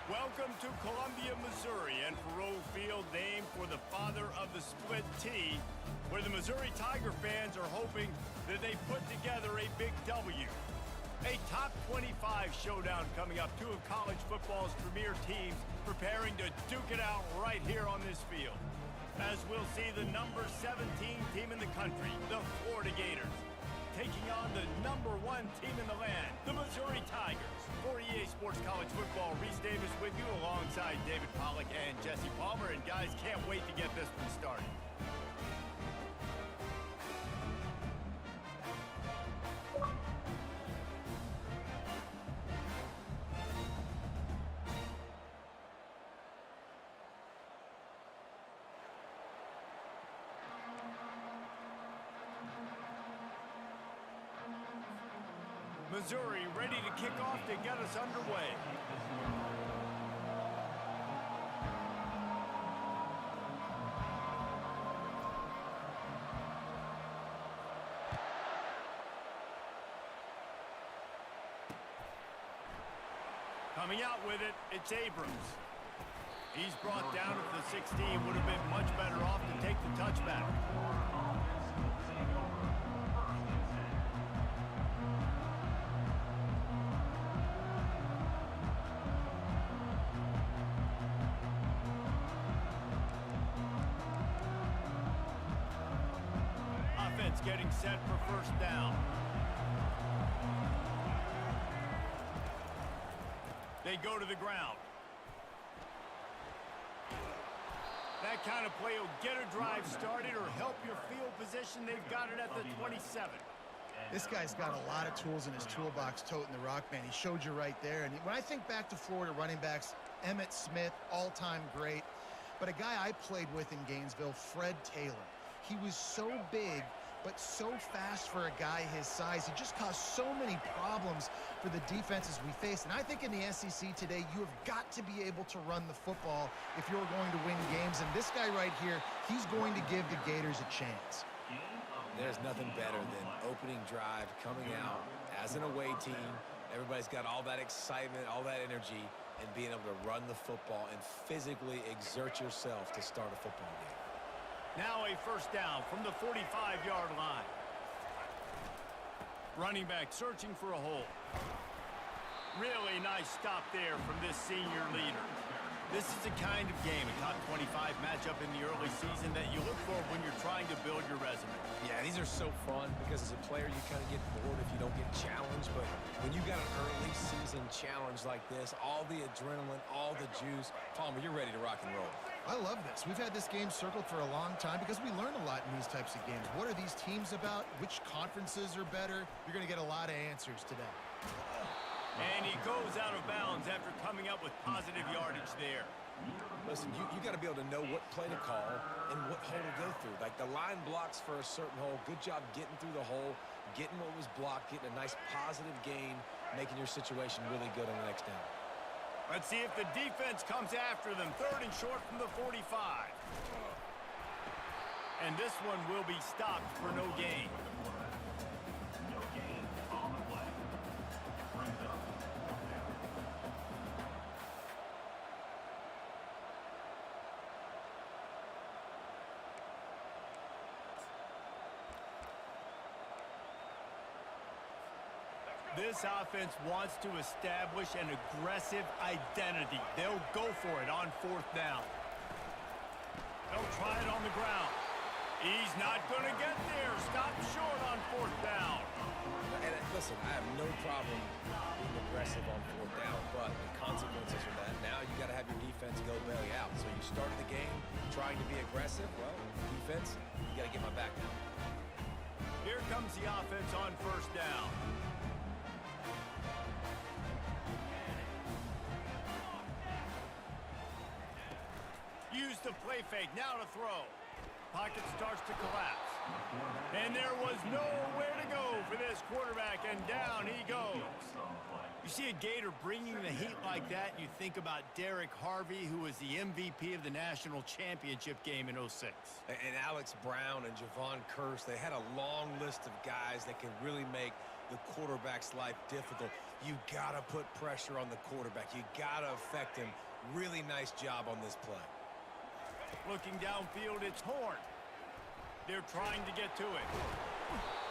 Welcome to Columbia, Missouri, and Faurot Field, named for the father of the split T, where the Missouri Tiger fans are hoping that they put together a big W. A top 25 showdown coming up, two of college football's premier teams preparing to duke it out right here on this field. As we'll see the number 17 team in the country, the Florida Gators, taking on the number 1 team in the land, the Missouri Tigers. For EA Sports College Football, Reese Davis with you alongside David Pollack and Jesse Palmer. And guys, can't wait to get this one started. Missouri ready to kick off to get us underway. Coming out with it, it's Abrams. He's brought down at the 16, would have been much better off to take the touchback. Getting set for first down. They go to the ground. That kind of play will get a drive started or help your field position. They've got it at the 27. This guy's got a lot of tools in his toolbox toting the rock, man. He showed you right there. And when I think back to Florida running backs, Emmitt Smith, all-time great. But a guy I played with in Gainesville, Fred Taylor. He was so big, but so fast for a guy his size. He just caused so many problems for the defenses we face. And I think in the SEC today, you have got to be able to run the football if you're going to win games. And this guy right here, he's going to give the Gators a chance. There's nothing better than opening drive, coming out as an away team. Everybody's got all that excitement, all that energy, and being able to run the football and physically exert yourself to start a football game. Now a first down from the 45-yard line. Running back searching for a hole. Really nice stop there from this senior leader. This is the kind of game, a top 25 matchup in the early season, that you look for when you're trying to build your resume. Yeah, these are so fun because as a player, you kind of get bored if you don't get challenged. But when you got an early season challenge like this, all the adrenaline, all the juice, Palmer, you're ready to rock and roll. I love this. We've had this game circled for a long time because we learn a lot in these types of games. What are these teams about? Which conferences are better? You're going to get a lot of answers today. And he goes out of bounds after coming up with positive yardage there. Listen, you got to be able to know what play to call and what hole to go through. Like the line blocks for a certain hole. Good job getting through the hole, getting what was blocked, getting a nice positive gain, making your situation really good on the next down. Let's see if the defense comes after them. 3rd and short from the 45. And this one will be stopped for no gain. This offense wants to establish an aggressive identity. They'll go for it on 4th down. They'll try it on the ground. He's not going to get there. Stop short on 4th down. And listen, I have no problem being aggressive on 4th down, but the consequences of that, now you got to have your defense go belly out. So you started the game trying to be aggressive. Well, defense, you got to get my back now. Here comes the offense on 1st down. Use the play fake, now to throw. Pocket starts to collapse. And there was nowhere to go for this quarterback, and down he goes. You see a Gator bringing the heat like that, you think about Derek Harvey, who was the MVP of the national championship game in '06. And Alex Brown and Javon Curse, they had a long list of guys that can really make the quarterback's life difficult. You got to put pressure on the quarterback. You got to affect him. Really nice job on this play. Looking downfield, it's Horn. They're trying to get to it.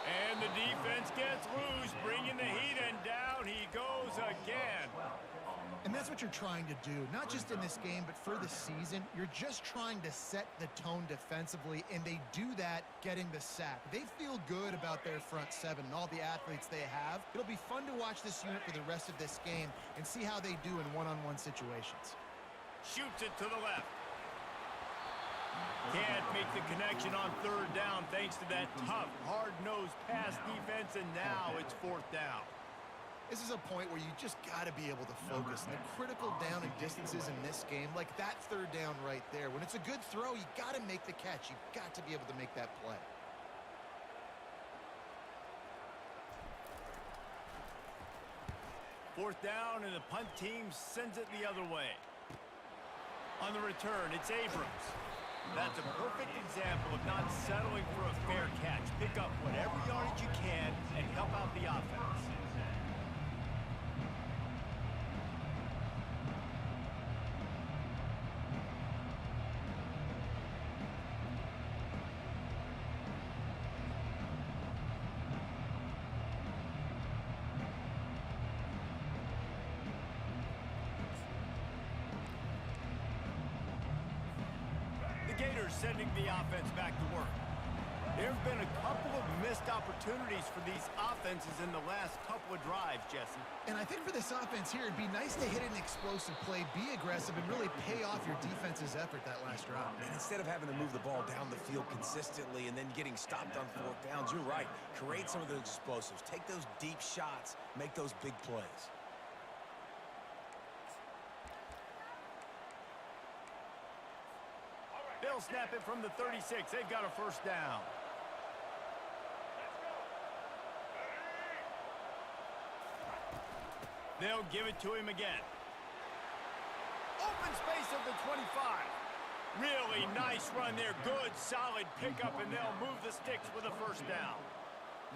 And the defense gets loose, bringing the heat, and down he goes again. And that's what you're trying to do, not just in this game, but for the season. You're just trying to set the tone defensively, and they do that getting the sack. They feel good about their front seven and all the athletes they have. It'll be fun to watch this unit for the rest of this game and see how they do in one-on-one situations. Shoots it to the left. Can't make the connection on third down thanks to that tough, hard-nosed pass defense, and now it's fourth down. This is a point where you just got to be able to focus. And the critical down and distances in this game, like that third down right there, when it's a good throw, you got to make the catch. You've got to be able to make that play. Fourth down, and the punt team sends it the other way. On the return, it's Abrams. That's a perfect example of not settling for a fair catch. Pick up whatever yardage you can and help out the offense. Sending the offense back to work. There have been a couple of missed opportunities for these offenses in the last couple of drives, Jesse. And I think for this offense here, it'd be nice to hit an explosive play, be aggressive, and really pay off your defense's effort that last drive. And instead of having to move the ball down the field consistently and then getting stopped on fourth downs, you're right. Create some of those explosives. Take those deep shots. Make those big plays. They'll snap it from the 36. They've got a first down. They'll give it to him again. Open space at the 25. Really nice run there. Good, solid pickup, and they'll move the sticks with a first down.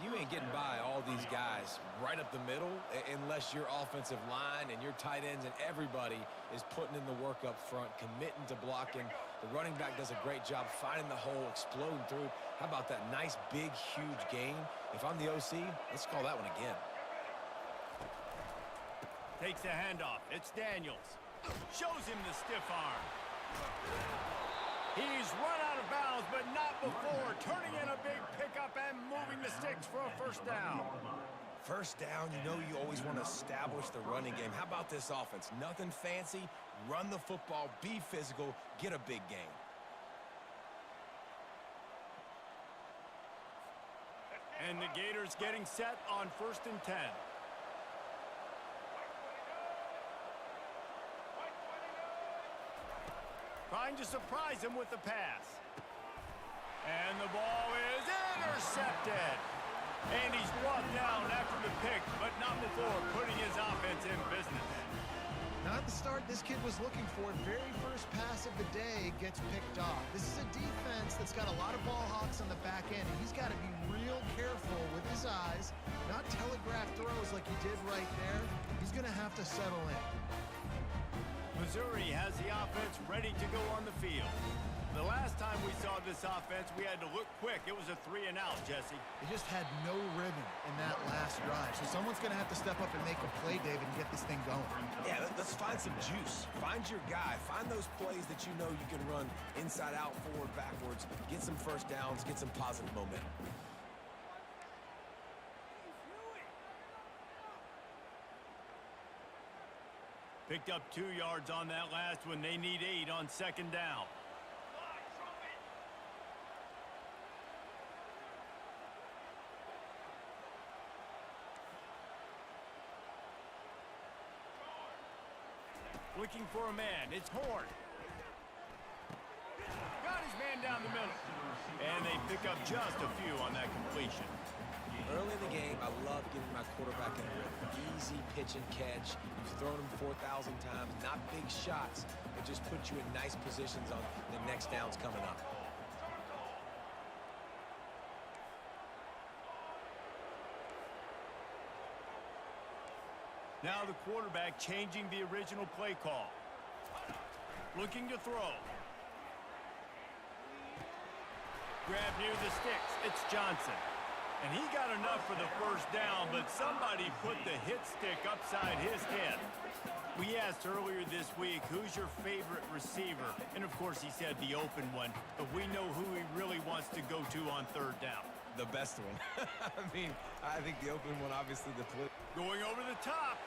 You ain't getting by all these guys right up the middle unless your offensive line and your tight ends and everybody is putting in the work up front, committing to blocking. The running back does a great job finding the hole, exploding through. How about that nice, big, huge gain? If I'm the OC, let's call that one again. Takes the handoff. It's Daniels. Shows him the stiff arm. He's run out of bounds, but not before. Turning in a big pickup and moving the sticks for a first down. First down, you know you always want to establish the running game. How about this offense? Nothing fancy. Run the football, be physical, get a big gain. And the Gators getting set on 1st and 10. Trying to surprise him with the pass. And the ball is intercepted. And he's brought down after the pick, but not before putting his offense in business. Not the start this kid was looking for. Very first pass of the day gets picked off. This is a defense that's got a lot of ball hawks on the back end, and he's got to be real careful with his eyes, not telegraph throws like he did right there. He's going to have to settle in. Missouri has the offense ready to go on the field. The last time we saw this offense, we had to look quick. It was a 3-and-out, Jesse. They just had no rhythm in that last drive. So someone's going to have to step up and make a play, David, and get this thing going. Yeah, let's find some juice. Find your guy. Find those plays that you know you can run inside out, forward, backwards. Get some first downs. Get some positive momentum. Picked up 2 yards on that last one. They need 8 on 2nd down. Looking for a man. It's Horn. Got his man down the middle. And they pick up just a few on that completion. Early in the game, I love getting my quarterback in a rhythm. Easy pitch and catch. You've thrown him 4,000 times. Not big shots, but just put you in nice positions on the next downs coming up. Now the quarterback changing the original play call. Looking to throw. Grab near the sticks. It's Johnson. And he got enough for the first down, but somebody put the hit stick upside his head. We asked earlier this week, who's your favorite receiver? And of course he said the open one, but we know who he really wants to go to on third down. The best one. I mean, I think the open one, obviously, the flip. Going over the top.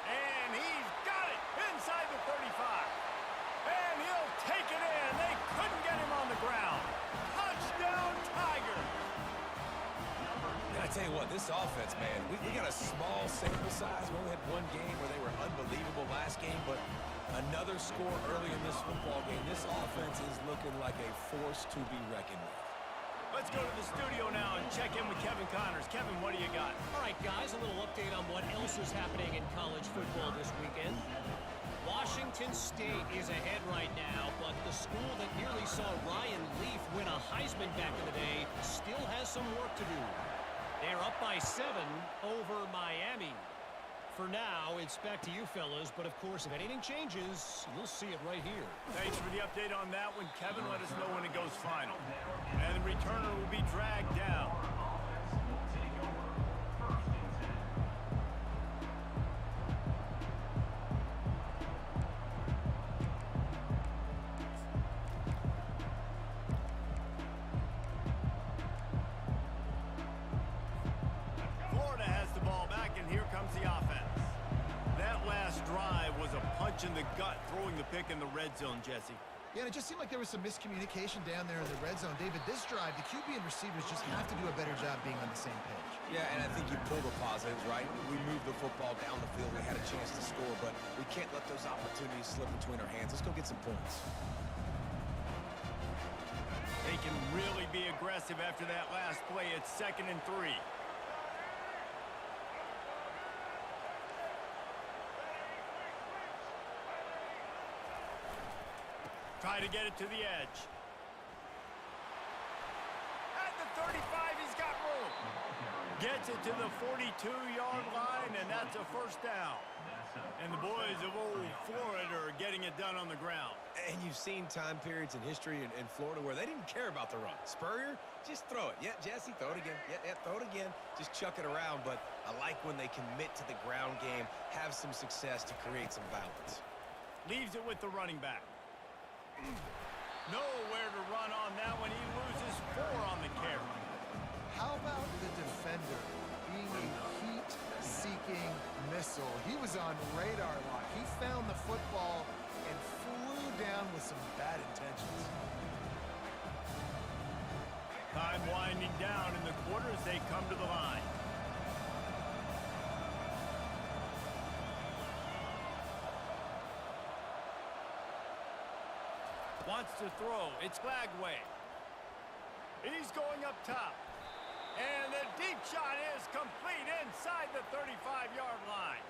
And he's got it inside the 35. And he'll take it in. They couldn't get him on the ground. Touchdown, Tiger. And I tell you what, this offense, man, we got a small sample size. We only had one game where they were unbelievable last game, but another score early in this football game. This offense is looking like a force to be reckoned with. Let's go to the studio now and check in with Kevin Connors. Kevin, what do you got? All right, guys, a little update on what else is happening in college football this weekend. Washington State is ahead right now, but the school that nearly saw Ryan Leaf win a Heisman back in the day still has some work to do. They're up by 7 over Miami. For now, it's back to you fellas, but of course, if anything changes, you'll see it right here. Thanks for the update on that one, Kevin. Let us know when it goes final. And the returner will be dragged down. Florida has the ball back, and here comes the offense. That last drive was a punch in the gut, throwing the pick in the red zone, Jesse. Yeah, and it just seemed like there was some miscommunication down there in the red zone. David, this drive, the QB and receivers just have to do a better job being on the same page. Yeah, and I think you pull the positives, right? We moved the football down the field. We had a chance to score, but we can't let those opportunities slip between our hands. Let's go get some points. They can really be aggressive after that last play. It's 2nd and 3. Try to get it to the edge. At the 35, he's got room. Gets it to the 42-yard line, and that's a first down. And the boys of old Florida are getting it done on the ground. And you've seen time periods in history in Florida where they didn't care about the run. Spurrier, just throw it. Yeah, Jesse, throw it again. Yeah, throw it again. Just chuck it around. But I like when they commit to the ground game, have some success to create some balance. Leaves it with the running back. Nowhere to run on that one. He loses 4 on the carry. How about the defender being a heat-seeking missile? He was on radar lock. He found the football and flew down with some bad intentions. Time winding down in the quarter as they come to the line. Wants to throw. It's Glagway. He's going up top. And the deep shot is complete inside the 35-yard line.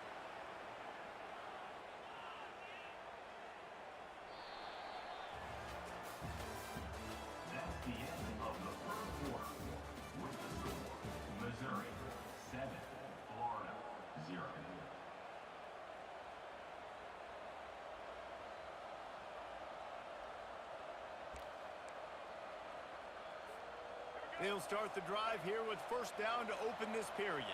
That's the end of the first quarter. With the score, Missouri 7, Florida 0. They'll start the drive here with first down to open this period.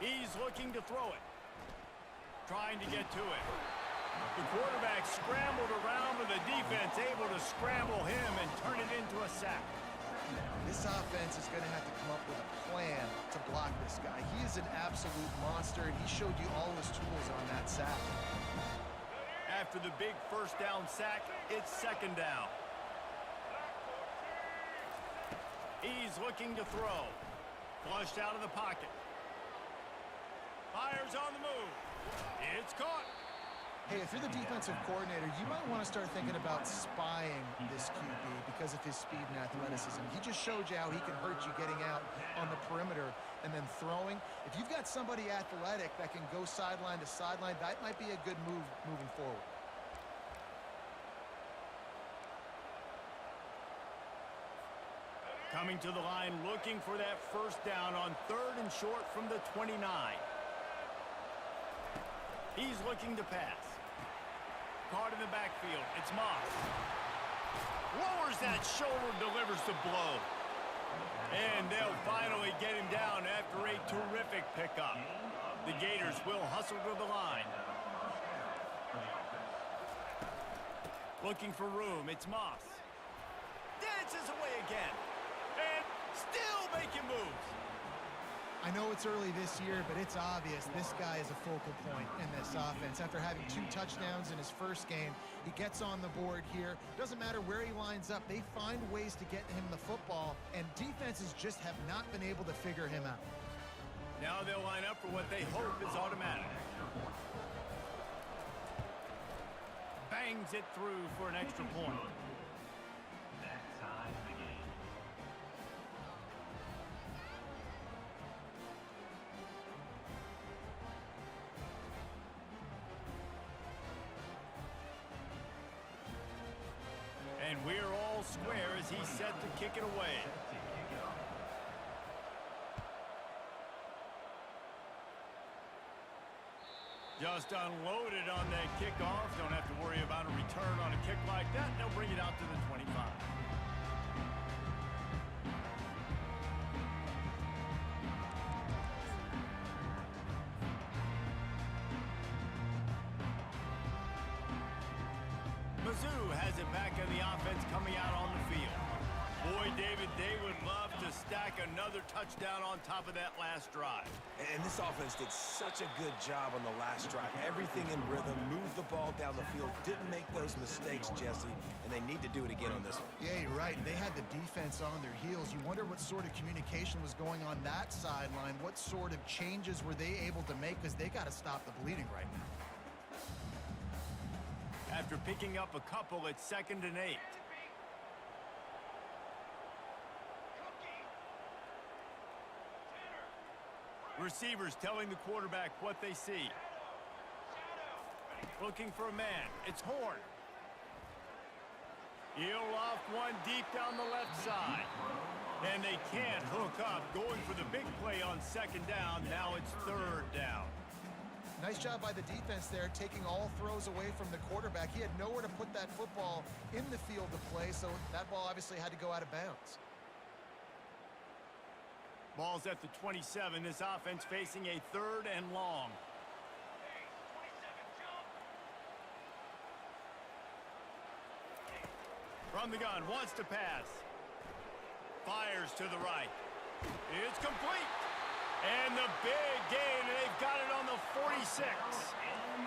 He's looking to throw it. Trying to get to it. The quarterback scrambled around, but the defense able to scramble him and turn it into a sack. This offense is going to have to come up with a plan to block this guy. He is an absolute monster, and he showed you all his tools on that sack. After the big first down sack, it's 2nd down. He's looking to throw. Flushed out of the pocket. Fires on the move. It's caught. Hey, if you're the defensive coordinator, you might want to start thinking about spying this QB because of his speed and athleticism. He just showed you how he can hurt you getting out on the perimeter and then throwing. If you've got somebody athletic that can go sideline to sideline, that might be a good move moving forward. Coming to the line, looking for that first down on 3rd and short from the 29. He's looking to pass. Caught in the backfield. It's Moss. Lowers that shoulder, delivers the blow. And they'll finally get him down after a terrific pickup. The Gators will hustle to the line. Looking for room. It's Moss. Dances away again. And still making moves. I know it's early this year, but it's obvious this guy is a focal point in this offense. After having 2 touchdowns in his first game, he gets on the board here. Doesn't matter where he lines up. They find ways to get him the football, and defenses just have not been able to figure him out. Now they'll line up for what they hope is automatic. Bangs it through for an extra point. That ties the game. And we're all square as he's set to kick it away. Just unloaded on that kickoff. Don't have to worry about a return on a kick like that. They'll bring it out to the 25. Mizzou has it back in the offense coming out on the field. Boy, David, they would love to stack another touchdown on top of that last drive. And this offense did such a good job on the last drive. Everything in rhythm, moved the ball down the field, didn't make those mistakes, Jesse, and they need to do it again on this one. Yeah, you're right. They had the defense on their heels. You wonder what sort of communication was going on that sideline. What sort of changes were they able to make, because they got to stop the bleeding right now. After picking up a couple, it's 2nd and 8. Receivers telling the quarterback what they see. Looking for a man. It's Horn. He'll loft one deep down the left side. And they can't hook up. Going for the big play on 2nd down. Now it's 3rd down. Nice job by the defense there, taking all throws away from the quarterback. He had nowhere to put that football in the field to play, so that ball obviously had to go out of bounds. Ball's at the 27. This offense facing a 3rd and long. From the gun, wants to pass. Fires to the right. It's complete. And the big gain, and they've got it on the 46.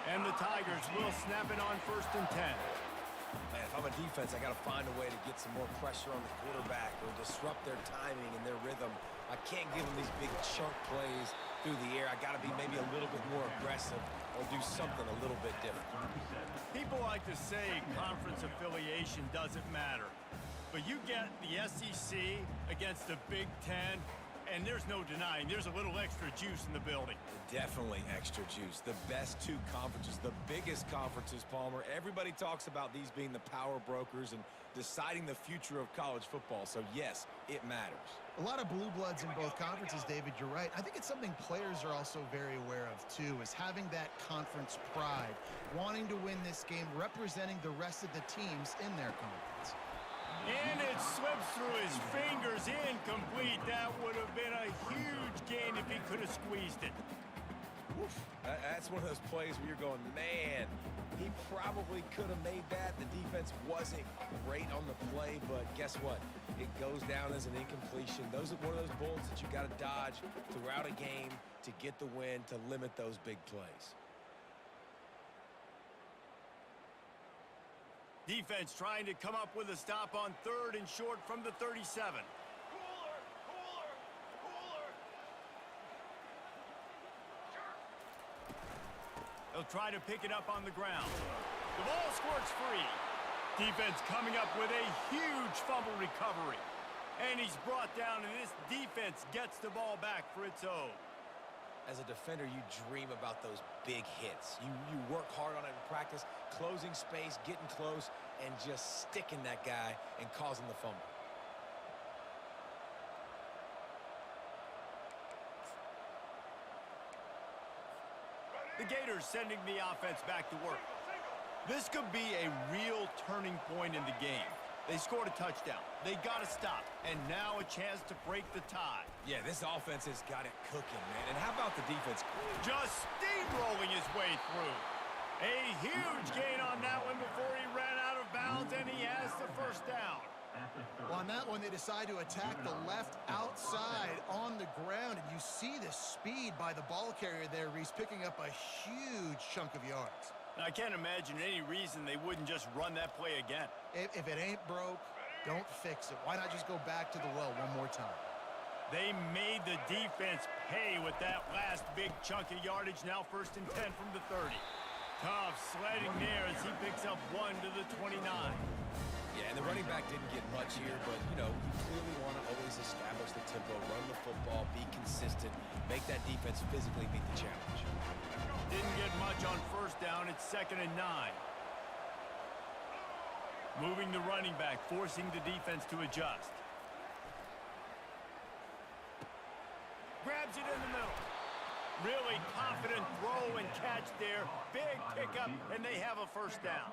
And the Tigers will snap it on 1st and 10. Man, if I'm a defense, I got to find a way to get some more pressure on the quarterback or disrupt their timing and their rhythm. I can't give them these big chunk plays through the air. I got to be maybe a little bit more aggressive or do something a little bit different. People like to say conference affiliation doesn't matter. But you get the SEC against the Big Ten, and there's no denying there's a little extra juice in the building. Definitely extra juice. The best 2 conferences, the biggest conferences, Palmer. Everybody talks about these being the power brokers and deciding the future of college football. So, yes, it matters. A lot of blue bloods in both conferences, David, you're right. I think it's something players are also very aware of, too, is having that conference pride, wanting to win this game, representing the rest of the teams in their conference. And it slips through his fingers, incomplete. That would have been a huge gain if he could have squeezed it. Oof. That's one of those plays where you're going, man, he probably could have made that. The defense wasn't great on the play, but guess what? It goes down as an incompletion. Those are one of those bullets that you got to dodge throughout a game to get the win, to limit those big plays. Defense trying to come up with a stop on 3rd and short from the 37. They'll try to pick it up on the ground. The ball squirts free. Defense coming up with a huge fumble recovery. And he's brought down, and this defense gets the ball back for its own. As a defender, you dream about those big hits. You work hard on it in practice, closing space, getting close, and just sticking that guy and causing the fumble. The Gators sending the offense back to work. This could be a real turning point in the game. They scored a touchdown. They got to stop. And now a chance to break the tie. Yeah, this offense has got it cooking, man. And how about the defense? Just steamrolling his way through. A huge gain on that one before he ran out of bounds, and he has the first down. Well, on that one, they decide to attack the left outside on the ground, and you see the speed by the ball carrier there, Reese, picking up a huge chunk of yards. I can't imagine any reason they wouldn't just run that play again. If it ain't broke, don't fix it. Why not just go back to the well one more time? They made the defense pay with that last big chunk of yardage. Now 1st and 10 from the 30. Tough sledding there as he picks up 1 to the 29. Yeah, and the running back didn't get much here, but, you know, you clearly want to always establish the tempo, run the football, be consistent, make that defense physically meet the challenge. Didn't get much on 1st down. It's 2nd and 9. Moving the running back, forcing the defense to adjust. Grabs it in the middle. Really confident throw and catch there. Big pickup, and they have a 1st down.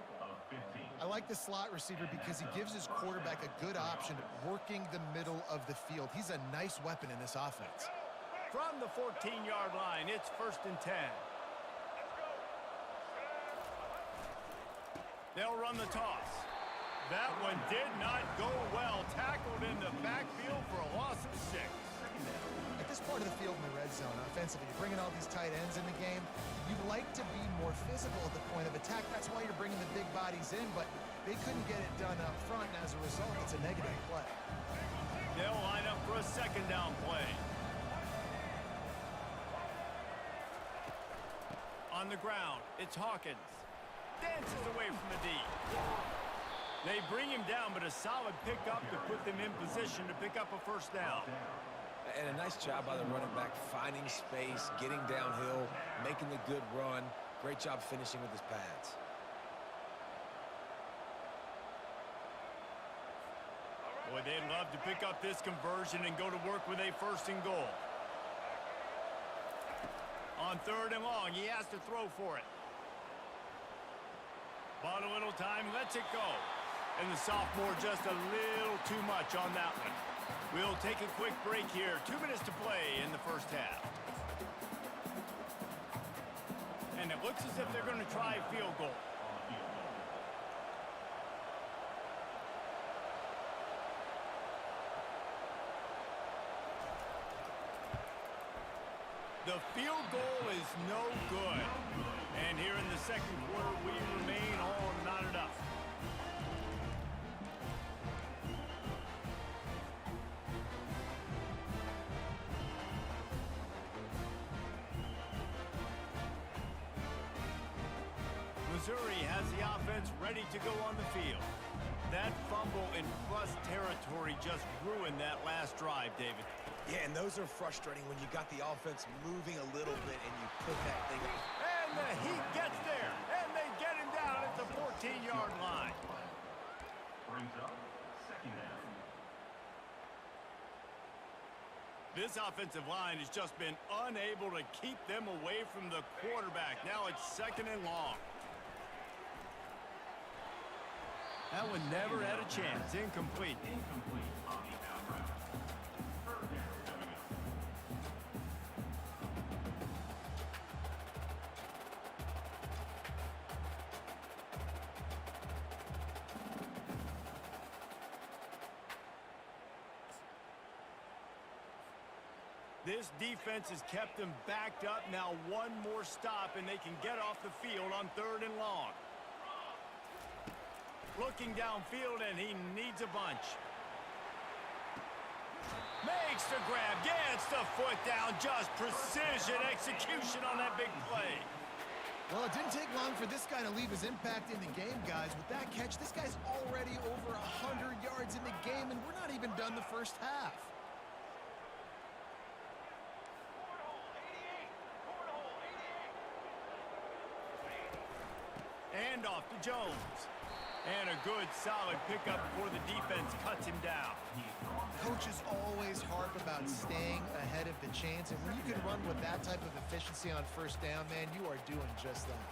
I like the slot receiver because he gives his quarterback a good option working the middle of the field. He's a nice weapon in this offense. From the 14-yard line, it's 1st and 10. They'll run the toss. That one did not go well. Tackled in the backfield for a loss of 6. At this part of the field in the red zone, offensively, you're bringing all these tight ends in the game. You'd like to be more physical at the point of attack. That's why you're bringing the big bodies in, but they couldn't get it done up front, and as a result, it's a negative play. They'll line up for a 2nd down play. On the ground, it's Hawkins. Dances away from the D. They bring him down, but a solid pickup to put them in position to pick up a 1st down. And a nice job by the running back, finding space, getting downhill, making the good run. Great job finishing with his pads. Boy, they'd love to pick up this conversion and go to work with a 1st and goal. On 3rd and long, he has to throw for it. Bought a little time, lets it go. And the sophomore just a little too much on that one. We'll take a quick break here. 2 minutes to play in the 1st half. And it looks as if they're going to try a field goal. The field goal is no good. And here in the 2nd quarter, we remain all knotted up. Missouri has the offense ready to go on the field. That fumble in plus territory just ruined that last drive, David. Yeah, and those are frustrating when you got the offense moving a little bit and you put that thing up. And the Heat gets there, and they get him down at the 14-yard line. Brings up 2nd down. This offensive line has just been unable to keep them away from the quarterback. Now it's 2nd and long. That one never had a chance. Incomplete. Incomplete on the out route. 3rd down coming up. This defense has kept them backed up. Now one more stop, and they can get off the field on 3rd and long. Looking downfield, and he needs a bunch. Makes the grab, gets the foot down. Just precision execution on that big play. Well, it didn't take long for this guy to leave his impact in the game, guys. With that catch, this guy's already over 100 yards in the game, and we're not even done the 1st half. And off to Jones. And a good, solid pickup before the defense cuts him down. He's brought Coaches always harp about staying ahead of the chains, and when you can run with that type of efficiency on first down, man, you are doing just that.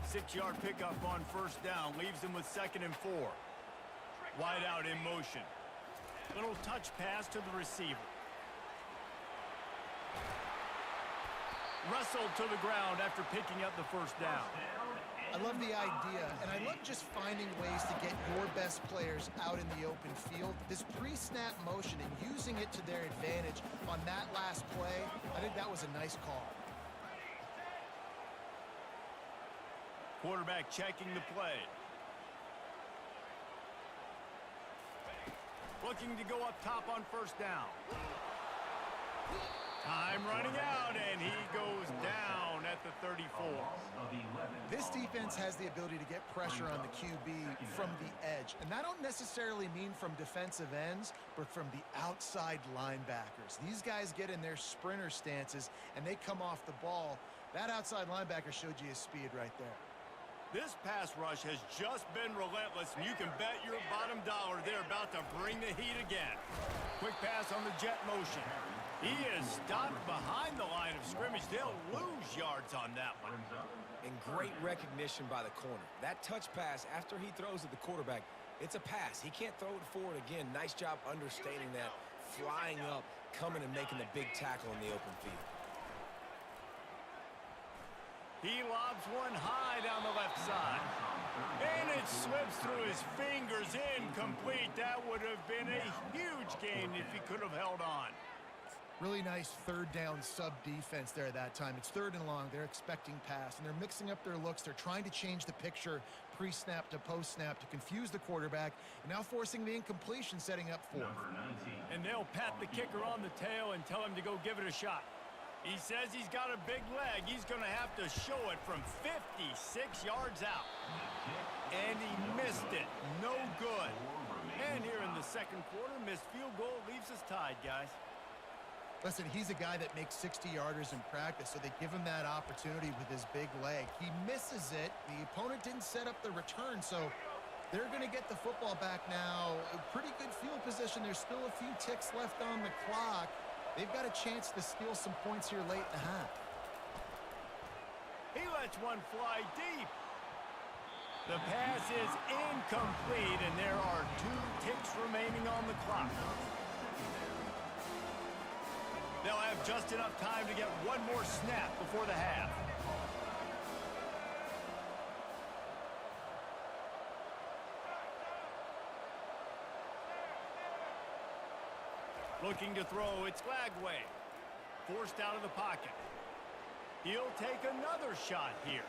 6-yard pickup on first down leaves him with 2nd and 4. Wide out in motion. Little touch pass to the receiver. Wrestled to the ground after picking up the first down. I love the idea, and I love just finding ways to get your best players out in the open field. This pre-snap motion and using it to their advantage on that last play, I think that was a nice call. Quarterback checking the play. Looking to go up top on first down. Time running out, and he goes down at the 34. This defense has the ability to get pressure on the QB from the edge. And I don't necessarily mean from defensive ends, but from the outside linebackers. These guys get in their sprinter stances, and they come off the ball. That outside linebacker showed you his speed right there. This pass rush has just been relentless, and you can bet your bottom dollar they're about to bring the heat again. Quick pass on the jet motion. He is stopped behind the line of scrimmage. They'll lose yards on that one. And great recognition by the corner. That touch pass after he throws at the quarterback, it's a pass. He can't throw it forward again. Nice job understanding that, flying up, coming and making the big tackle in the open field. He lobs one high down the left side. And it slips through his fingers, incomplete. That would have been a huge gain if he could have held on. Really nice third down sub defense there that time. It's 3rd and long. They're expecting pass, and they're mixing up their looks. They're trying to change the picture pre-snap to post-snap to confuse the quarterback, and now forcing the incompletion, setting up 4th. And they'll pat the kicker on the tail and tell him to go give it a shot. He says he's got a big leg. He's going to have to show it from 56 yards out. And he missed it. No good. And here in the 2nd quarter, missed field goal leaves us tied, guys. Listen, he's a guy that makes 60-yarders in practice, so they give him that opportunity with his big leg. He misses it. The opponent didn't set up the return, so they're going to get the football back now. A pretty good field position. There's still a few ticks left on the clock. They've got a chance to steal some points here late in the half. He lets one fly deep. The pass is incomplete, and there are 2 ticks remaining on the clock. They'll have just enough time to get one more snap before the half. Looking to throw, it's Glagway. Forced out of the pocket. He'll take another shot here.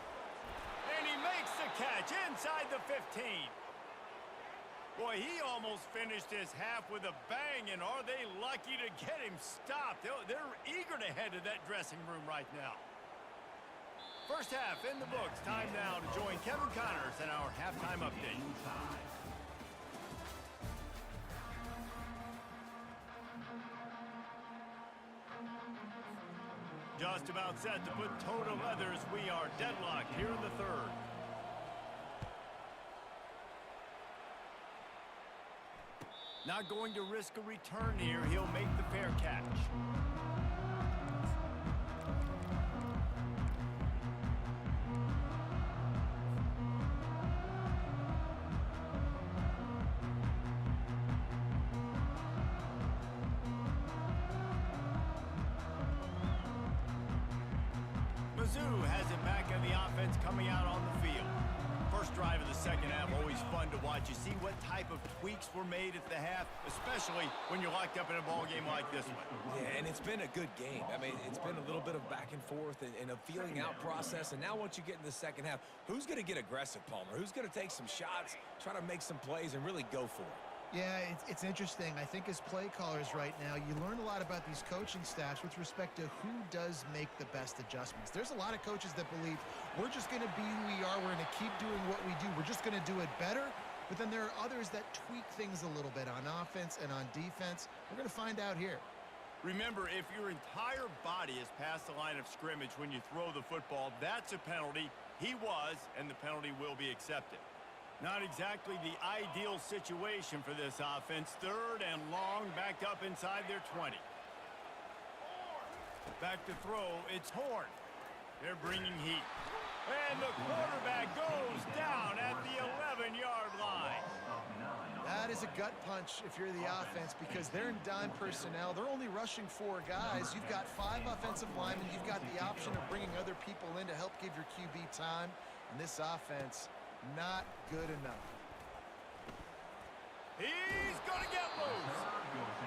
And he makes the catch inside the 15. Boy, he almost finished his half with a bang, and are they lucky to get him stopped? They're eager to head to that dressing room right now. First half in the books. Time now to join Kevin Connors in our halftime update. Just about set to put toe to leather as we are deadlocked here in the 3rd. Not going to risk a return here. He'll make the fair catch. Mizzou has it back in the offense coming out on the field. First drive of the 2nd half, always fun to watch. You see what type of tweaks were made at the half, especially when you're locked up in a ball game like this one. Yeah, and it's been a good game. I mean, it's been a little bit of back and forth and a feeling out process. And now once you get in the 2nd half, who's going to get aggressive, Palmer? Who's going to take some shots, try to make some plays, and really go for it? Yeah, it's interesting. I think as play callers right now, you learn a lot about these coaching staffs with respect to who does make the best adjustments. There's a lot of coaches that believe we're just going to be who we are. We're going to keep doing what we do. We're just going to do it better. But then there are others that tweak things a little bit on offense and on defense. We're going to find out here. Remember, if your entire body is past the line of scrimmage when you throw the football, that's a penalty. He was, and the penalty will be accepted. Not exactly the ideal situation for this offense. 3rd and long, backed up inside their 20. Back to throw, it's Horn. They're bringing heat. And the quarterback goes down at the 11-yard line. That is a gut punch if you're the offense, because they're in dime personnel. They're only rushing 4 guys. You've got 5 offensive linemen. You've got the option of bringing other people in to help give your QB time. And this offense, not good enough. He's going to get loose.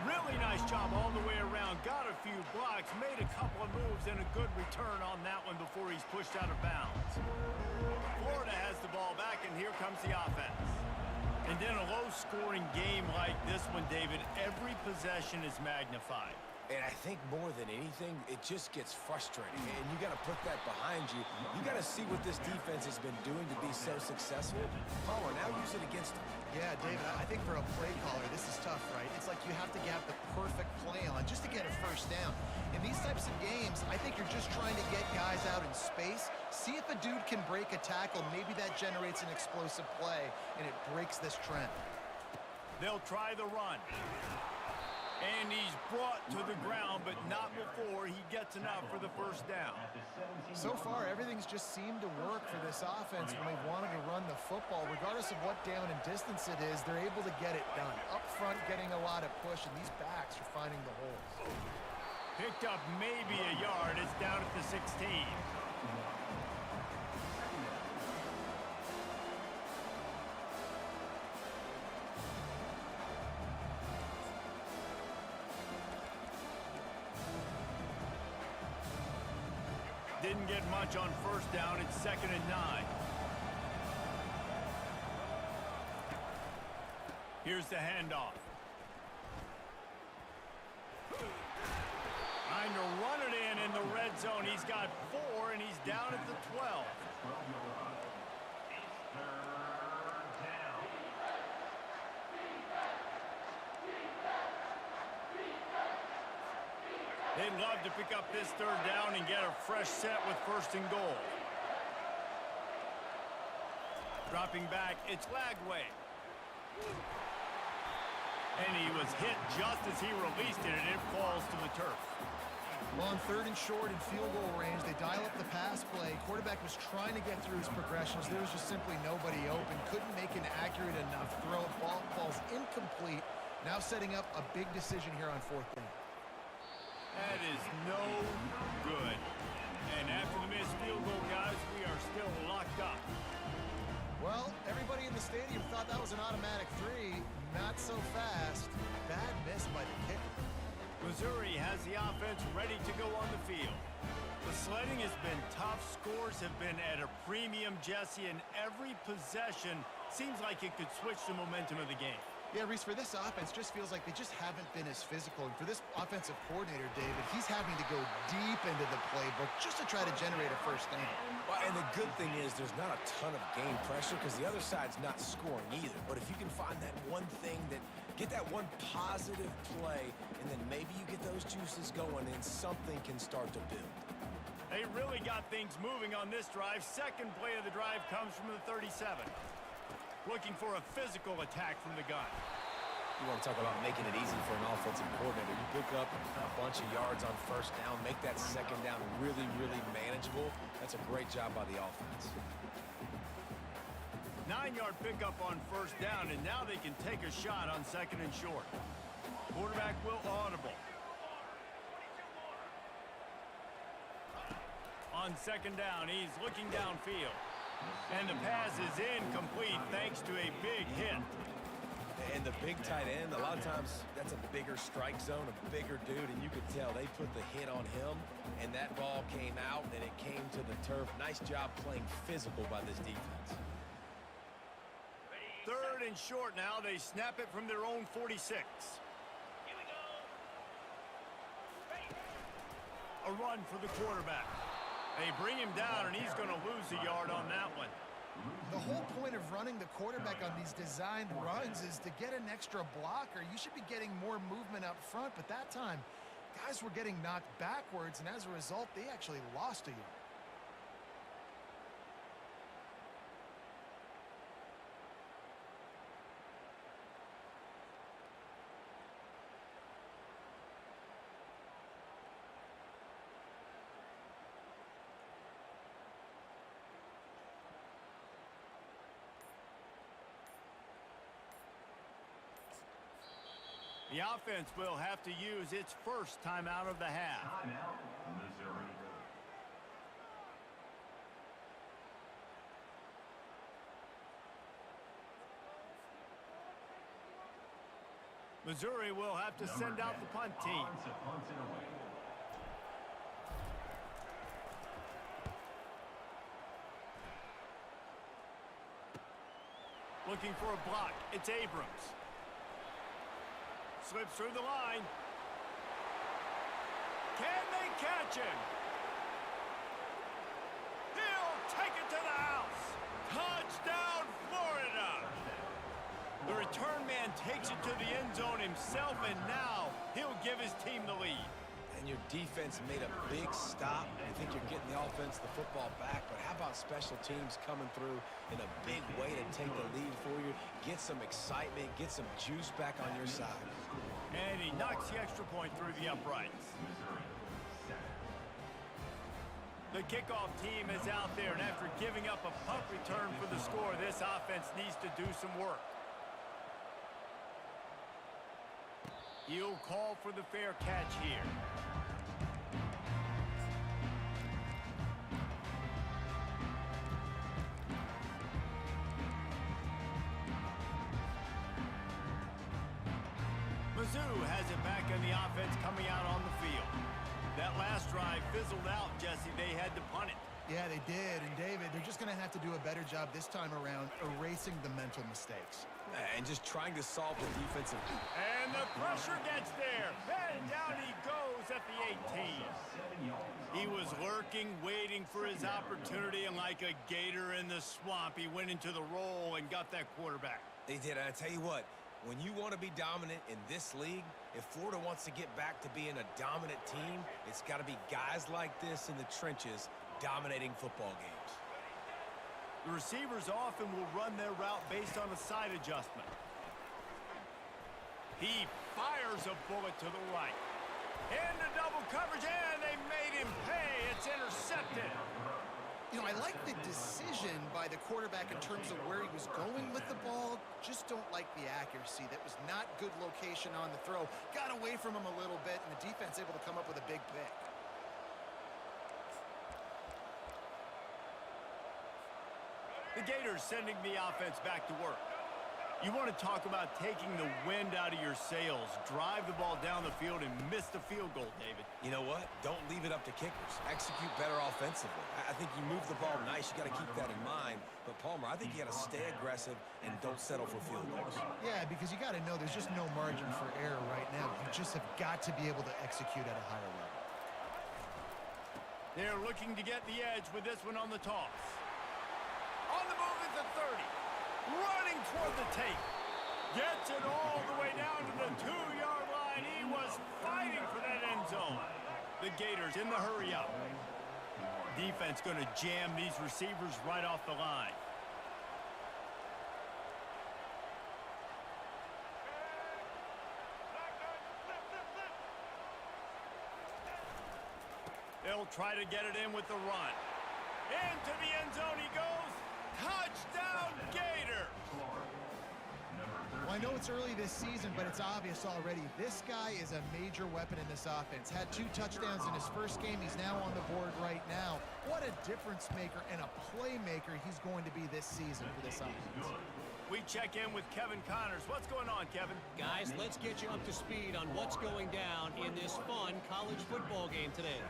Really nice job all the way around. Got a few blocks, made a couple of moves, and a good return on that one before he's pushed out of bounds. Florida has the ball back, and here comes the offense. And in a low-scoring game like this one, David, every possession is magnified. And I think more than anything, it just gets frustrating. And you got to put that behind you. You got to see what this defense has been doing to be so successful. Power, now use it against them. Yeah, David, I think for a play caller, this is tough, right? It's like you have to have the perfect play on just to get a first down. In these types of games, I think you're just trying to get guys out in space, see if a dude can break a tackle. Maybe that generates an explosive play, and it breaks this trend. They'll try the run. And he's brought to the ground, but not before he gets enough for the first down. So far, everything's just seemed to work for this offense when they wanted to run the football. Regardless of what down and distance it is, they're able to get it done. Up front, getting a lot of push, and these backs are finding the holes. Picked up maybe a yard. It's down at the 16. Didn't get much on first down. It's 2nd and 9. Here's the handoff. Trying to run it in the red zone. He's got 4, and he's down at the 12. They'd love to pick up this 3rd down and get a fresh set with 1st and goal. Dropping back, it's Lagway. And he was hit just as he released it, and it falls to the turf. Well, on 3rd and short in field goal range, they dial up the pass play. Quarterback was trying to get through his progressions. There was just simply nobody open. Couldn't make an accurate enough throw. Ball falls incomplete. Now setting up a big decision here on 4th down. That is no good. And after the missed field goal, guys, we are still locked up. Well, everybody in the stadium thought that was an automatic 3. Not so fast. Bad miss by the kicker. Missouri has the offense ready to go on the field. The sledding has been tough. Scores have been at a premium, Jesse, and every possession seems like it could switch the momentum of the game. Yeah, Reese, for this offense, just feels like they just haven't been as physical. And for this offensive coordinator, David, he's having to go deep into the playbook just to try to generate a first down. Well, and the good thing is there's not a ton of game pressure because the other side's not scoring either. But if you can find that one thing that get that one positive play, and then maybe you get those juices going and something can start to build. They really got things moving on this drive. 2nd play of the drive comes from the 37. Looking for a physical attack from the gun. You want to talk about making it easy for an offensive coordinator. You pick up a bunch of yards on 1st down, make that 2nd down really, really manageable. That's a great job by the offense. 9-yard pickup on 1st down, and now they can take a shot on 2nd and short. Quarterback will audible. On 2nd down, he's looking downfield. And the pass is incomplete thanks to a big hit. And the big tight end, a lot of times that's a bigger strike zone, a bigger dude, and you could tell they put the hit on him, and that ball came out, and it came to the turf. Nice job playing physical by this defense. 3rd and short now. They snap it from their own 46. A run for the quarterback. They bring him down, and he's going to lose a yard on that one. The whole point of running the quarterback on these designed runs is to get an extra blocker. You should be getting more movement up front, but that time, guys were getting knocked backwards, and as a result, they actually lost a yard. The offense will have to use its first timeout of the half. Timeout, Missouri. Missouri will have to send out the punt team. Punts it away. Looking for a block. It's Abrams. Slips through the line. Can they catch him? He'll take it to the house. Touchdown, Florida. The return man takes it to the end zone himself, and now he'll give his team the lead. And your defense made a big stop. I think you're getting the offense the football back, but how about special teams coming through in a big way to take the lead for you, get some excitement, get some juice back on your side. And he knocks the extra point through the uprights. The kickoff team is out there, and after giving up a punt return for the score, this offense needs to do some work. He'll call for the fair catch here. Mizzou has it back in the offense coming out on the field. That last drive fizzled out, Jesse. They had to punt it. Yeah, they did. And, David, they're just going to have to do a better job this time around erasing the mental mistakes. And just trying to solve the defensive. And the pressure gets there. And down he goes at the 18. He was lurking, waiting for his opportunity, and like a gator in the swamp, he went into the roll and got that quarterback. They did. And I tell you what, when you want to be dominant in this league, if Florida wants to get back to being a dominant team, it's got to be guys like this in the trenches dominating football games. The receivers often will run their route based on a side adjustment. He fires a bullet to the right. Into double coverage, and they made him pay. It's intercepted. You know, I like the decision by the quarterback in terms of where he was going with the ball. Just don't like the accuracy. That was not good location on the throw. Got away from him a little bit, and the defense able to come up with a big pick. The Gators sending the offense back to work. You want to talk about taking the wind out of your sails. Drive the ball down the field and miss the field goal, David. You know what? Don't leave it up to kickers. Execute better offensively. I think you move the ball nice. You got to keep that in mind. But, Palmer, I think you got to stay aggressive and don't settle for field goals. Yeah, because you got to know there's just no margin for error right now. You just have got to be able to execute at a higher level. They're looking to get the edge with this one on the toss. On the move at the 30. Running toward the tape. Gets it all the way down to the 2-yard line. He was fighting for that end zone. The Gators in the hurry up. Defense going to jam these receivers right off the line. They'll try to get it in with the run. Into the end zone he goes. Touchdown, Gator! Well, I know it's early this season, but it's obvious already. This guy is a major weapon in this offense. Had 2 touchdowns in his first game. He's now on the board right now. What a difference maker and a playmaker he's going to be this season for this offense. We check in with Kevin Connors. What's going on, Kevin? Guys, let's get you up to speed on what's going down in this fun college football game today.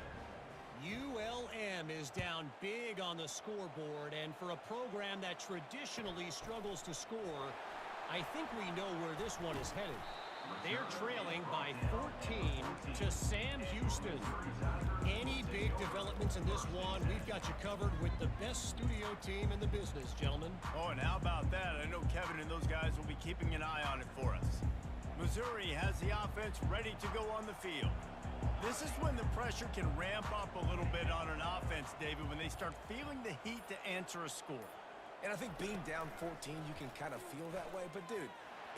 ULM is down big on the scoreboard, and for a program that traditionally struggles to score, I think we know where this one is headed. They're trailing by 14 to Sam Houston. Any big developments in this one, we've got you covered with the best studio team in the business, gentlemen. Oh, and how about that? I know Kevin and those guys will be keeping an eye on it for us. Missouri has the offense ready to go on the field. This is when the pressure can ramp up a little bit on an offense, David, when they start feeling the heat to answer a score. And I think being down 14, you can kind of feel that way. But, dude,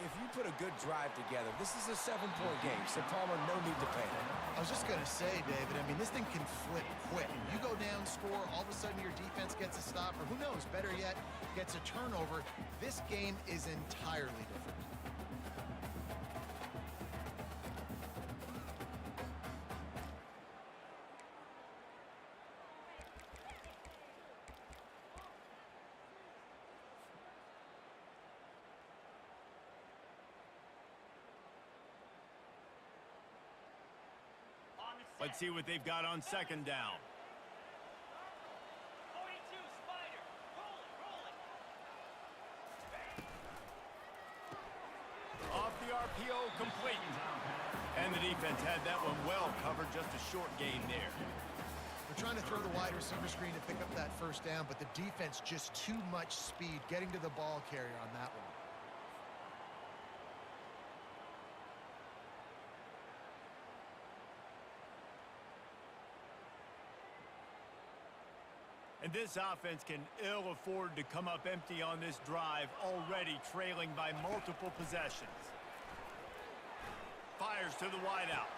if you put a good drive together, this is a 7-point game. So, Palmer, no need to panic. I was just going to say, David, I mean, this thing can flip quick. You go down, score, all of a sudden your defense gets a stop, or who knows, better yet, gets a turnover. This game is entirely different. Let's see what they've got on second down. 42, Spider. Roll it. Off the RPO, complete. And the defense had that one well covered, just a short gain there. They're trying to throw the wide receiver screen to pick up that first down, but the defense just too much speed getting to the ball carrier on that one. And this offense can ill afford to come up empty on this drive, already trailing by multiple possessions. Fires to the wideout.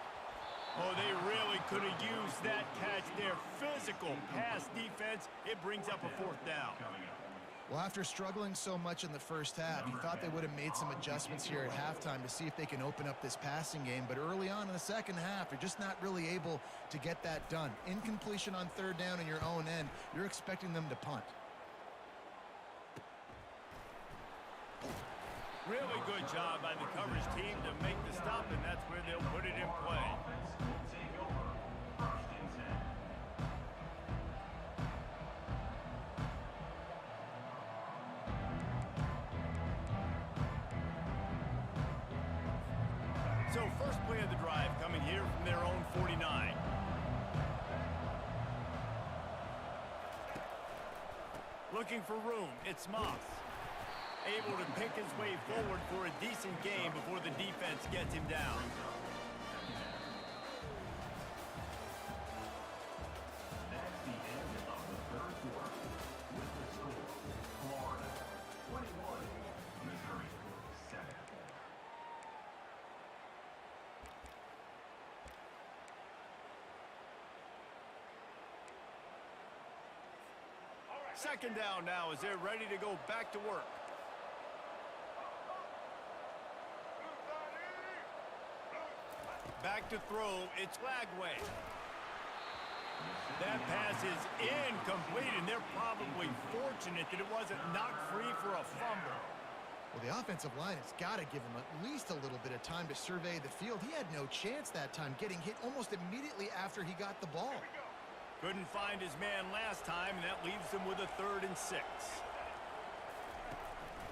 Oh, they really could have used that catch there. Physical pass defense. It brings up a fourth down. Well, after struggling so much in the first half, you thought they would have made some adjustments here at halftime to see if they can open up this passing game. But early on in the second half, they're just not really able to get that done. Incompletion on third down in your own end, you're expecting them to punt. Really good job by the coverage team to make the stop, and that's where they'll put it in play. So first play of the drive coming here from their own 49. Looking for room, it's Moss. Able to pick his way forward for a decent game before the defense gets him down. That's the end of the third quarter. With the score, Florida 21, Missouri 7. Second down now as they're ready to go back to work. Back to throw, it's Lagway. That pass is incomplete, and they're probably fortunate that it wasn't knocked free for a fumble. Well, the offensive line has got to give him at least a little bit of time to survey the field. He had no chance that time, getting hit almost immediately after he got the ball. Couldn't find his man last time, and that leaves him with a 3rd and 6.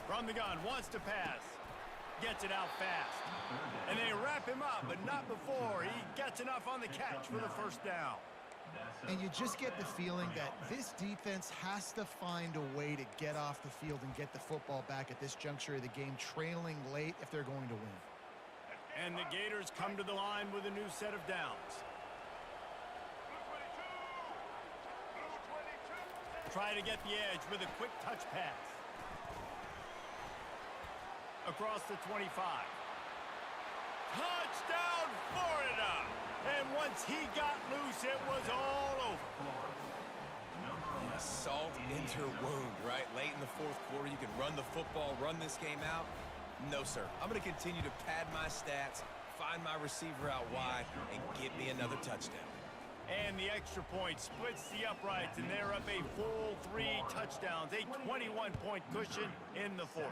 From the gun, wants to pass. Gets it out fast. And they wrap him up, but not before he gets enough on the catch for the first down. And you just get the feeling that this defense has to find a way to get off the field and get the football back at this juncture of the game, trailing late if they're going to win. And the Gators come to the line with a new set of downs. Try to get the edge with a quick touch pass. Across the 25. Touchdown, Florida! And once he got loose, it was all over. Yeah, salt into your wound, right? Late in the fourth quarter, you can run the football, run this game out. No, sir. I'm going to continue to pad my stats, find my receiver out wide, and get me another touchdown. And the extra point splits the uprights, and they're up a full 3 touchdowns, a 21-point cushion in the fourth.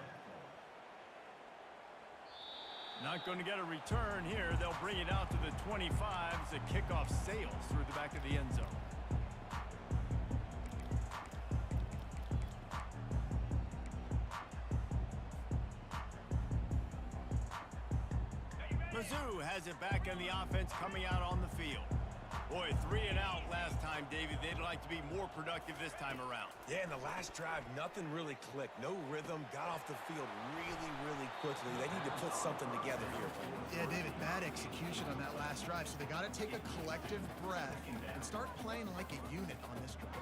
Not going to get a return here. They'll bring it out to the 25 as the kickoff sails through the back of the end zone. Mizzou has it back in the offense coming out on the field. Boy, 3 and out last time, David. They'd like to be more productive this time around. Yeah, in the last drive, nothing really clicked. No rhythm, got off the field really quickly. They need to put something together here. Yeah, David, bad execution on that last drive, so they got to take a collective breath and start playing like a unit on this drive.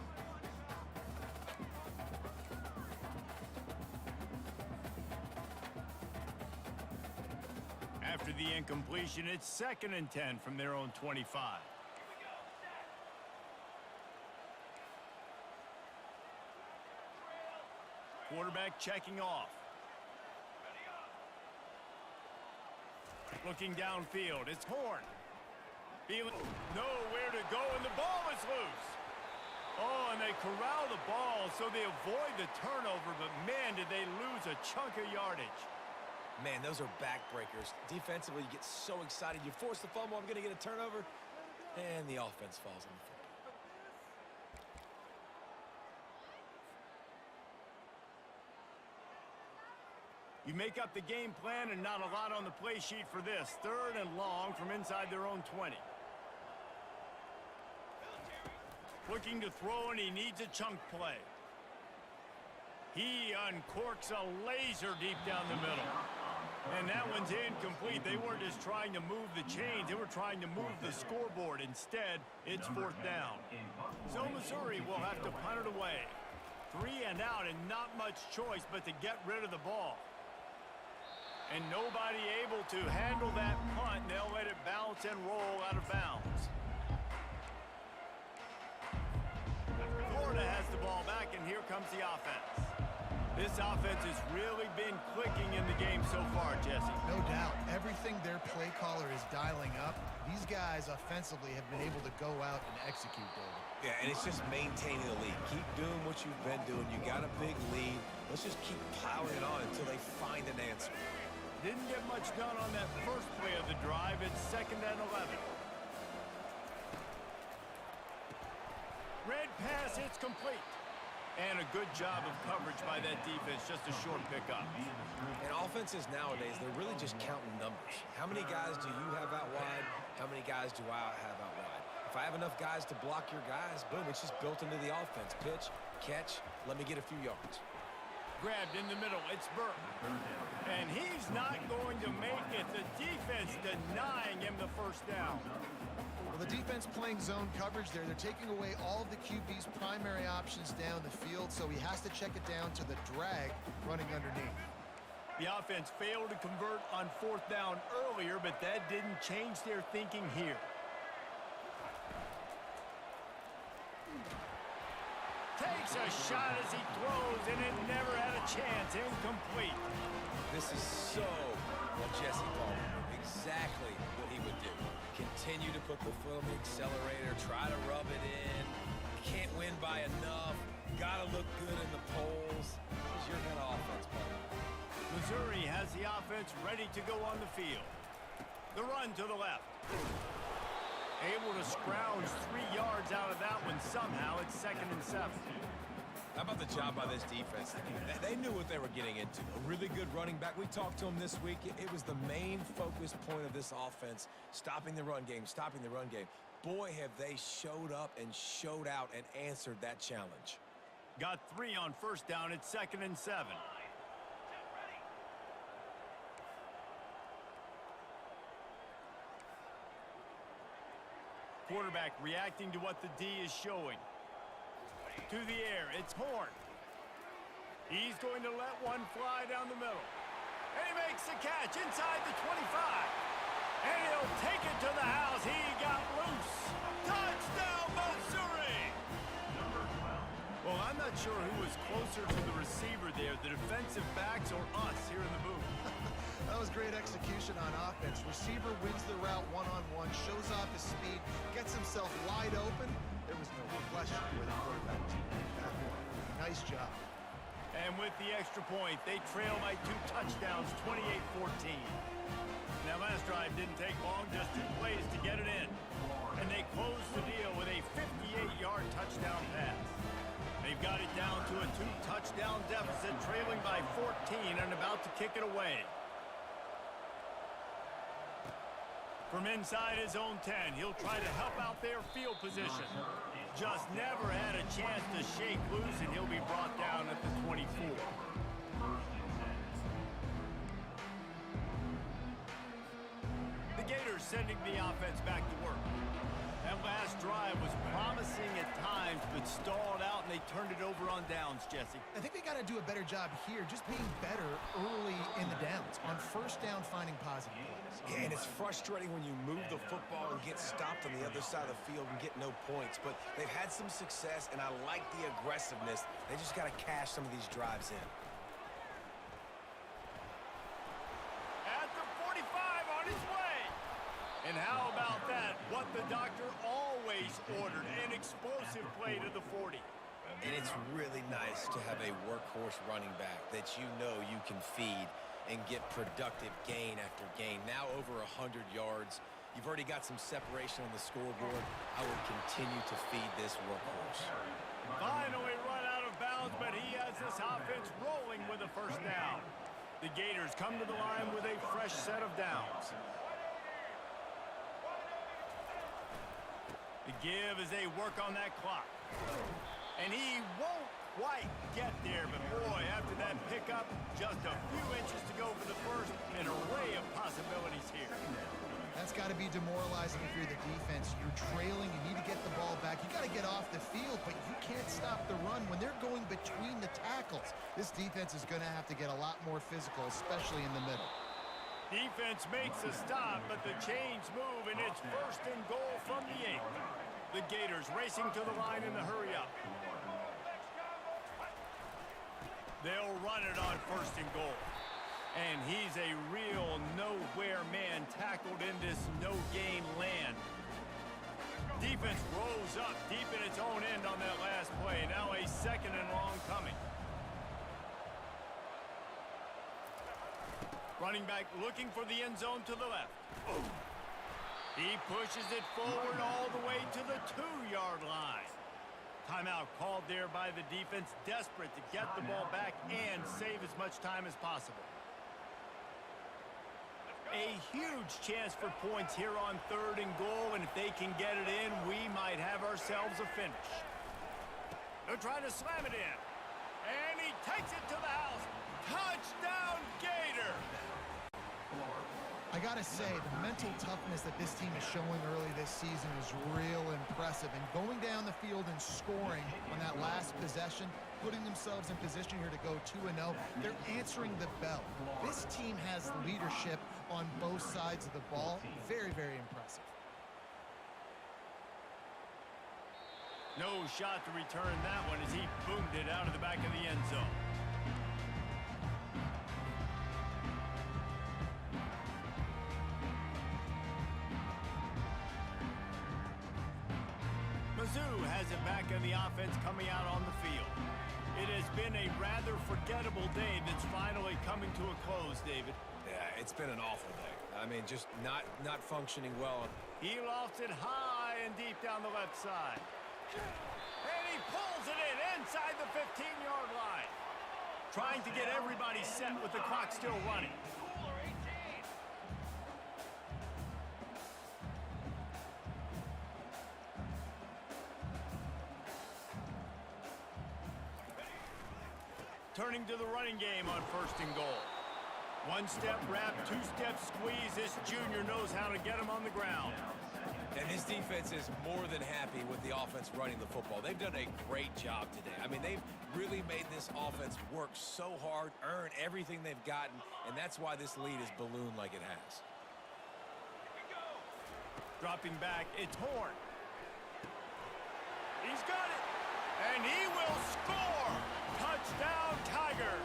After the incompletion, it's 2nd and 10 from their own 25. Quarterback checking off. Looking downfield, it's Horn. Feeling nowhere to go, and the ball is loose. Oh, and they corral the ball so they avoid the turnover, but man, did they lose a chunk of yardage. Man, those are backbreakers. Defensively, you get so excited. You force the fumble, I'm going to get a turnover. And the offense falls on the football. You make up the game plan and not a lot on the play sheet for this. 3rd and long from inside their own 20. Looking to throw, and he needs a chunk play. He uncorks a laser deep down the middle. And that one's incomplete. They weren't just trying to move the chains. They were trying to move the scoreboard. Instead, it's 4th down. So Missouri will have to punt it away. 3 and out, and not much choice but to get rid of the ball. And nobody able to handle that punt. They'll let it bounce and roll out of bounds. Florida has the ball back, and here comes the offense. This offense has really been clicking in the game so far, Jesse. No doubt. Everything their play caller is dialing up, these guys offensively have been able to go out and execute, David. Yeah, and it's just maintaining the lead. Keep doing what you've been doing. You got a big lead. Let's just keep piling it on until they find an answer. Didn't get much done on that first play of the drive. It's 2nd and 11. Red pass, it's complete. And a good job of coverage by that defense. Just a short pickup. And offenses nowadays, they're really just counting numbers. How many guys do you have out wide? How many guys do I have out wide? If I have enough guys to block your guys, boom, it's just built into the offense. Pitch, catch, let me get a few yards. Grabbed in the middle, it's Burke. And he's not going to make it. The defense denying him the 1st down. Well, the defense playing zone coverage there. They're taking away all of the QB's primary options down the field, so he has to check it down to the drag running underneath. The offense failed to convert on 4th down earlier, but that didn't change their thinking here. Takes a shot as he throws, and it never had a chance. Incomplete. This is so what Jesse called him. Exactly what he would do. Continue to put the foot on the accelerator, try to rub it in. Can't win by enough. Gotta look good in the polls. This is your kind of offense, buddy. Missouri has the offense ready to go on the field. The run to the left. Able to scrounge 3 yards out of that one somehow. It's 2nd and 7. How about the job by this defense? They knew what they were getting into. A really good running back. We talked to him this week. It was the main focus point of this offense, stopping the run game, stopping the run game. Boy, have they showed up and showed out and answered that challenge. Got 3 on 1st down. It's 2nd and 7. Quarterback reacting to what the D is showing. To the air, it's Horn. He's going to let one fly down the middle. And he makes the catch inside the 25. And he'll take it to the house. He got loose. Touchdown, Missouri! Well, I'm not sure who was closer to the receiver there, the defensive backs or us here in the booth. That was great execution on offense. Receiver wins the route one-on-one, shows off his speed, gets himself wide open. There was no question where the quarterback was going that one. Nice job. And with the extra point, they trail by 2 touchdowns, 28-14. Now, last drive didn't take long, just 2 plays to get it in. And they close the deal with a 58-yard touchdown pass. They've got it down to a 2-touchdown deficit, trailing by 14 and about to kick it away. From inside his own 10, he'll try to help out their field position. Just never had a chance to shake loose, and he'll be brought down at the 24. The Gators sending the offense back to work. That last drive was promising at times, but stalled out, and they turned it over on downs, Jesse. I think they got to do a better job here, just being better early in the downs. On 1st down, finding positive plays. Yeah, and it's frustrating when you move the football and get stopped on the other side of the field and get no points. But they've had some success, and I like the aggressiveness. They just got to cash some of these drives in. At the 45 on his way. And how about that? What the doctor always ordered, an explosive play to the 40. And it's really nice to have a workhorse running back that you know you can feed and get productive gain after gain. Now over 100 yards. You've already got some separation on the scoreboard. I would continue to feed this workhorse. Finally run out of bounds, but he has this offense rolling with a first down. The Gators come to the line with a fresh set of downs. The give as they work on that clock. And he won't quite get there, but boy, after that pickup, just a few inches to go for the first. An array of possibilities here. That's got to be demoralizing if you're the defense. You're trailing, you need to get the ball back. You got to get off the field, but you can't stop the run when they're going between the tackles. This defense is going to have to get a lot more physical, especially in the middle. Defense makes a stop, but the chains move, and it's first and goal from the 8. The Gators racing to the line in the hurry-up. They'll run it on first and goal. And he's a real nowhere man tackled in this no-gain land. Defense rolls up deep in its own end on that last play. Now a second and long coming. Running back looking for the end zone to the left. He pushes it forward all the way to the 2-yard line. Timeout called there by the defense, desperate to get the ball back and save as much time as possible. A huge chance for points here on 3rd and goal, and if they can get it in, we might have ourselves a finish. They're trying to slam it in. And he takes it to the house. Touchdown, Gator! I got to say, the mental toughness that this team is showing early this season is real impressive. And going down the field and scoring on that last possession, putting themselves in position here to go 2-0, they're answering the bell. This team has leadership on both sides of the ball. Very, very impressive. No shot to return that one as he boomed it out of the back of the end zone. Mizzou has it back in the offense coming out on the field. It has been a rather forgettable day that's finally coming to a close, David. Yeah, it's been an awful day. I mean, just not functioning well. He lofts it high and deep down the left side. And he pulls it in inside the 15-yard line. Trying to get everybody set with the clock still running. Turning to the running game on 1st and goal. 1-step wrap, 2-step squeeze. This junior knows how to get him on the ground. And his defense is more than happy with the offense running the football. They've done a great job today. I mean, they've really made this offense work so hard, earn everything they've gotten, and that's why this lead is ballooned like it has. Dropping back, it's Horn. He's got it. And he will score. Touchdown, Tiger.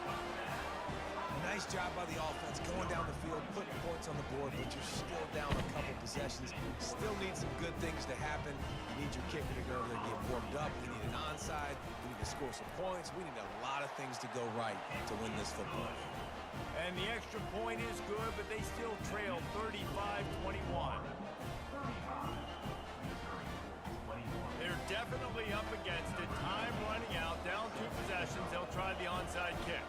Nice job by the offense, going down the field, putting points on the board, but you're still down a couple possessions. Still need some good things to happen. You need your kicker to go over there and get warmed up. We need an onside. We need to score some points. We need a lot of things to go right to win this football game. And the extra point is good, but they still trail 35-21. They're definitely up against it. Time running out, down 2 possessions. They'll try the onside kick.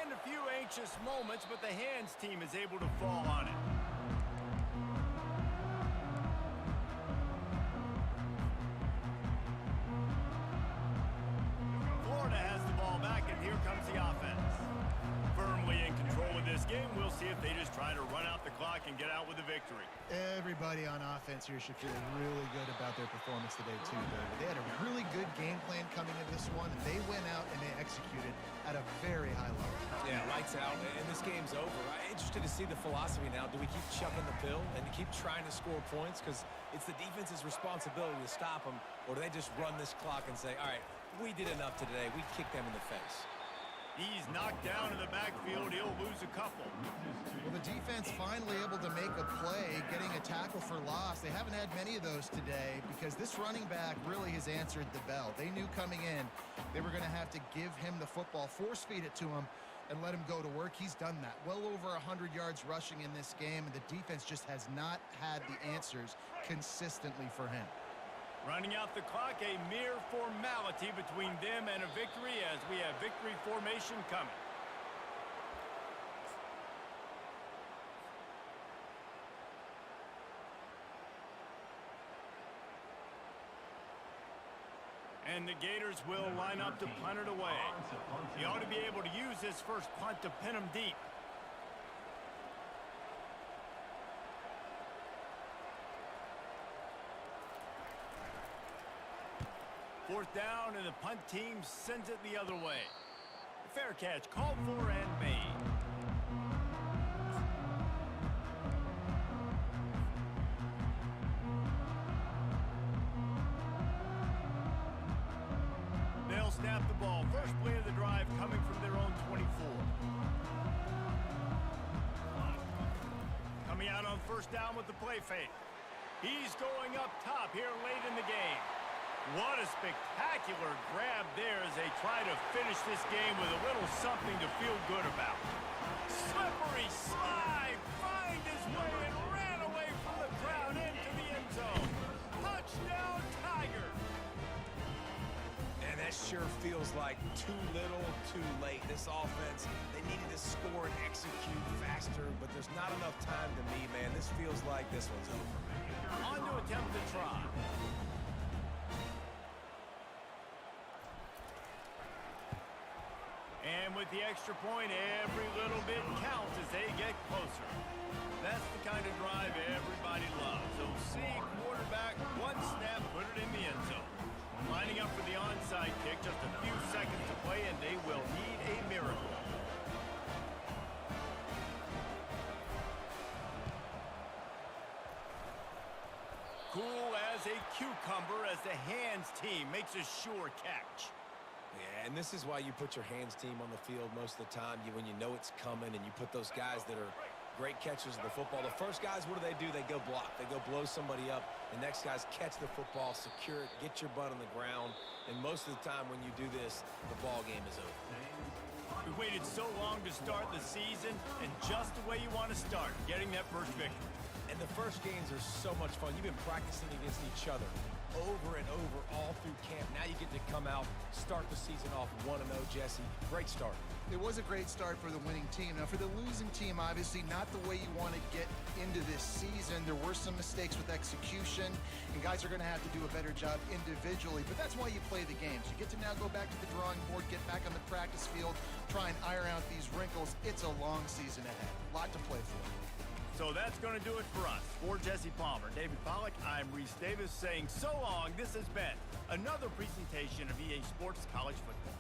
And a few anxious moments, but the hands team is able to fall on it. Florida has the ball back, and here comes the offense. Firmly in control of this game. We'll see if they just try to run out the clock and get out with a victory. Everybody on offense here should feel really good about their performance today, too, David. They had a really good game plan coming into this one, and they went out and they executed at a very high level. Yeah, lights out, and this game's over. I'm interested to see the philosophy now. Do we keep chucking the pill and keep trying to score points? Because it's the defense's responsibility to stop them, or do they just run this clock and say, all right, we did enough today. We kicked them in the face. He's knocked down in the backfield. He'll lose a couple. Well, the defense finally able to make a play, getting a tackle for loss. They haven't had many of those today because this running back really has answered the bell. They knew coming in they were going to have to give him the football, force feed it to him, and let him go to work. He's done that. Well over 100 yards rushing in this game, and the defense just has not had the answers consistently for him. Running out the clock, a mere formality between them and a victory as we have victory formation coming. And the Gators will line up to punt it away. He ought to be able to use his first punt to pin him deep. Fourth down, and the punt team sends it the other way. Fair catch called for and made. They'll snap the ball. First play of the drive coming from their own 24. Coming out on first down with the play fake. He's going up top here late in the game. What a spectacular grab there as they try to finish this game with a little something to feel good about. Slippery slide, find his way and ran away from the crowd into the end zone. Touchdown, Tiger! And that sure feels like too little, too late. This offense, they needed to score and execute faster, but there's not enough time to me, man. This feels like this one's over. On to attempt the try. And with the extra point, every little bit counts as they get closer. That's the kind of drive everybody loves. So see quarterback, one snap, put it in the end zone. Lining up for the onside kick, just a few seconds to play, and they will need a miracle. Cool as a cucumber as the hands team makes a sure catch. Yeah, and this is why you put your hands team on the field most of the time. When you know it's coming and you put those guys that are great catchers of the football. The first guys, what do? They go block. They go blow somebody up. The next guys catch the football, secure it, get your butt on the ground. And most of the time when you do this, the ball game is over. We waited so long to start the season, and just the way you want to start, getting that first victory. And the first games are so much fun. You've been practicing against each other over and over all through camp. Now you get to come out, start the season off 1-0, Jesse. Great start. It was a great start for the winning team. Now, for the losing team, obviously not the way you want to get into this season. There were some mistakes with execution, and guys are going to have to do a better job individually. But that's why you play the games. You get to now go back to the drawing board, get back on the practice field, try and iron out these wrinkles. It's a long season ahead. A lot to play for. So that's going to do it for us. For Jesse Palmer, David Pollack, I'm Reese Davis saying so long. This has been another presentation of EA Sports College Football.